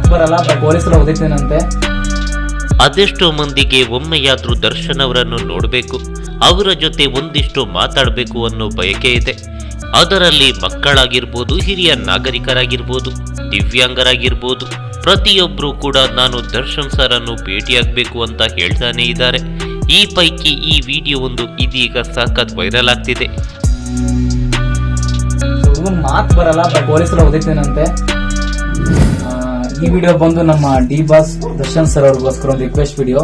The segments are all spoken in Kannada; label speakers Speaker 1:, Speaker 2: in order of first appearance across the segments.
Speaker 1: ಮಾತು ಬರಲ್ಲ, ಬಟ್ ಪೊಲೀಸರು ಓದಿದ್ದೇನಂತೆ.
Speaker 2: ಅದೆಷ್ಟೋ ಮಂದಿಗೆ ಒಮ್ಮೆಯಾದ್ರೂ ದರ್ಶನ್ ಅವರನ್ನು ನೋಡಬೇಕು, ಅವರ ಜೊತೆ ಒಂದಿಷ್ಟು ಮಾತಾಡಬೇಕು ಅನ್ನೋ ಬಯಕೆ ಇದೆ. ಅದರಲ್ಲಿ ಮಕ್ಕಳಾಗಿರ್ಬೋದು, ಹಿರಿಯ ನಾಗರಿಕರಾಗಿರ್ಬೋದು, ದಿವ್ಯಾಂಗರಾಗಿರ್ಬೋದು, ಪ್ರತಿಯೊಬ್ಬರು ಕೂಡ ನಾನು ದರ್ಶನ್ ಸರ್ ಅನ್ನು ಭೇಟಿಯಾಗಬೇಕು ಅಂತ ಹೇಳ್ತಾನೆ ಇದ್ದಾರೆ. ಈ ಪೈಕಿ ಈ ವಿಡಿಯೋ ಒಂದು ಇದೀಗ ಸಖತ್ ವೈರಲ್ ಆಗ್ತಿದೆ.
Speaker 1: ಮಾತು ಬರಲ್ಲ, ಬಟ್ ಪೊಲೀಸರು ಓದಿದ್ದೇನಂತೆ. ಈ ವಿಡಿಯೋ ಬಂದು ನಮ್ಮ ಡಿ ಬಾಸ್ ದರ್ಶನ್ ಸರ್ ಅವ್ರಿಗೋಸ್ಕರ ಒಂದು ರಿಕ್ವೆಸ್ಟ್ ವಿಡಿಯೋ.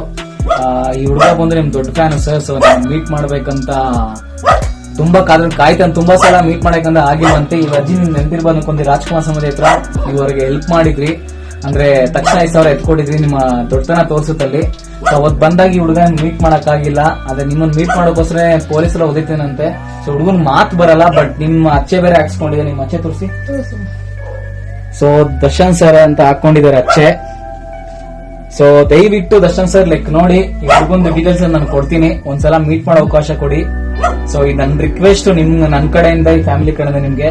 Speaker 1: ಈ ಹುಡುಗ ಬಂದು ನಿಮ್ ದೊಡ್ಡ ಫ್ಯಾನ್ ಸರ್, ಸೊ ಮೀಟ್ ಮಾಡ್ಬೇಕಂತ ತುಂಬಾ ಕಾಯ್ತಾನೆ, ತುಂಬಾ ಸಲ ಮೀಟ್ ಮಾಡಬೇಕಂತ ಆಗಿಲ್ವಂತೆ. ಈ ಅಜ್ಜಿ ನಿಮ್ ನೆನಪಿರ್ಬೋದು ಅನ್ಕೊಂಡಿ, ರಾಜ್ಕುಮಾರ್ ಸಮಾಧಿ ಹತ್ರ ಇವರಿಗೆ ಹೆಲ್ಪ್ ಮಾಡಿದ್ರಿ, ಅಂದ್ರೆ ತಕ್ಷಣ 5,000 ಎತ್ಕೊಟ್ಟಿದ್ರಿ, ನಿಮ್ಮ ದೊಡ್ಡತನ ತೋರ್ಸುತ್ತಲ್ಲಿ. ಸೊ ಅವತ್ ಬಂದಾಗ ಈ ಹುಡುಗ ಮೀಟ್ ಮಾಡಕ್ ಆಗಿಲ್ಲ, ಅದೇ ನಿಮ್ಮನ್ನ ಮೀಟ್ ಮಾಡೋಕೋಸ್ಕರ ಪೊಲೀಸರು ಓದಿತ್ತೇನಂತೆ. ಸೊ ಹುಡುಗನ್ ಮಾತು ಬರಲ್ಲ, ಬಟ್ ನಿಮ್ಮ ಅಚ್ಚೆ ಬೇರೆ ಹಾಕ್ಸ್ಕೊಂಡಿದೆ, ನಿಮ್ಮ ಅಚ್ಚೆ ತೋರಿಸಿ. ಸೊ ದರ್ಶನ್ ಸರ್ ಅಂತ ಹಾಕೊಂಡಿದ್ದಾರೆ ಅಚ್ಚೆ. ಸೊ ದಯವಿಟ್ಟು ದರ್ಶನ್ ಸರ್ ನೋಡಿ, ಈ ಹುಡುಗಂದು ಡೀಟೇಲ್ಸ್ ನಾನು ಕೊಡ್ತೀನಿ, ಒಂದ್ಸಲ ಮೀಟ್ ಮಾಡೋ ಅವಕಾಶ ಕೊಡಿ. ಸೊ ಈ ನನ್ ರಿಕ್ವೆಸ್ಟ್ ನನ್ನ ಕಡೆಯಿಂದ, ಈ ಫ್ಯಾಮಿಲಿ ಕಡೆಯಿಂದ ನಿಮ್ಗೆ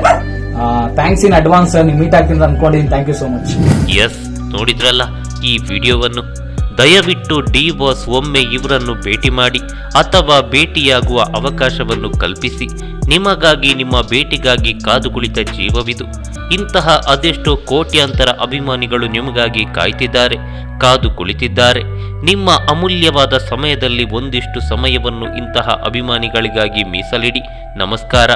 Speaker 1: ಥ್ಯಾಂಕ್ಸ್ ಇನ್ ಅಡ್ವಾನ್ಸ್. ನೀವು ಮೀಟ್ ಆಗ್ತೀನಿ ಅನ್ಕೊಂಡಿದ್ದೀನಿ. Thank you so much.
Speaker 2: Yes, ನೋಡಿದ್ರಲ್ಲ ಈ ವಿಡಿಯೋವನ್ನು. ದಯವಿಟ್ಟು ಡಿ ಬಾಸ್ ಒಮ್ಮೆ ಇವರನ್ನು ಭೇಟಿ ಮಾಡಿ ಅಥವಾ ಭೇಟಿಯಾಗುವ ಅವಕಾಶವನ್ನು ಕಲ್ಪಿಸಿ. ನಿಮಗಾಗಿ, ನಿಮ್ಮ ಭೇಟಿಗಾಗಿ ಕಾದು ಕುಳಿತ ಜೀವವಿದು. ಇಂತಹ ಅದೆಷ್ಟೋ ಕೋಟ್ಯಾಂತರ ಅಭಿಮಾನಿಗಳು ನಿಮಗಾಗಿ ಕಾಯ್ತಿದ್ದಾರೆ, ಕಾದು ಕುಳಿತಿದ್ದಾರೆ. ನಿಮ್ಮ ಅಮೂಲ್ಯವಾದ ಸಮಯದಲ್ಲಿ ಒಂದಿಷ್ಟು ಸಮಯವನ್ನು ಇಂತಹ ಅಭಿಮಾನಿಗಳಿಗಾಗಿ ಮೀಸಲಿಡಿ. ನಮಸ್ಕಾರ.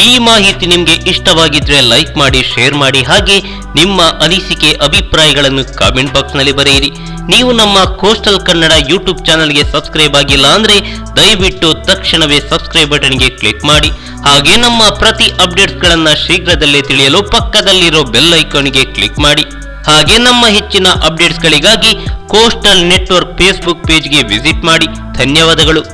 Speaker 2: ಈ ಮಾಹಿತಿ ನಿಮಗೆ ಇಷ್ಟವಾಗಿದ್ರೆ ಲೈಕ್ ಮಾಡಿ, ಶೇರ್ ಮಾಡಿ, ಹಾಗೆ ನಿಮ್ಮ ಅನಿಸಿಕೆ ಅಭಿಪ್ರಾಯಗಳನ್ನು ಕಾಮೆಂಟ್ ಬಾಕ್ಸ್ ನಲ್ಲಿ ಬರೆಯಿರಿ. ನೀವು ನಮ್ಮ ಕೋಸ್ಟಲ್ ಕನ್ನಡ ಯೂಟ್ಯೂಬ್ ಚಾನಲ್ಗೆ ಸಬ್ಸ್ಕ್ರೈಬ್ ಆಗಿಲ್ಲ ಅಂದ್ರೆ ದಯವಿಟ್ಟು ತಕ್ಷಣವೇ ಸಬ್ಸ್ಕ್ರೈಬ್ ಬಟನ್ಗೆ ಕ್ಲಿಕ್ ಮಾಡಿ. ಹಾಗೆ ನಮ್ಮ ಪ್ರತಿ ಅಪ್ಡೇಟ್ಸ್ಗಳನ್ನ ಶೀಘ್ರದಲ್ಲೇ ತಿಳಿಯಲು ಪಕ್ಕದಲ್ಲಿರೋ ಬೆಲ್ ಐಕಾನ್ಗೆ ಕ್ಲಿಕ್ ಮಾಡಿ. ಹಾಗೆ ನಮ್ಮ ಹೆಚ್ಚಿನ ಅಪ್ಡೇಟ್ಸ್ಗಳಿಗಾಗಿ ಕೋಸ್ಟಲ್ ನೆಟ್ವರ್ಕ್ ಫೇಸ್ಬುಕ್ ಪೇಜ್ಗೆ ವಿಸಿಟ್ ಮಾಡಿ. ಧನ್ಯವಾದಗಳು.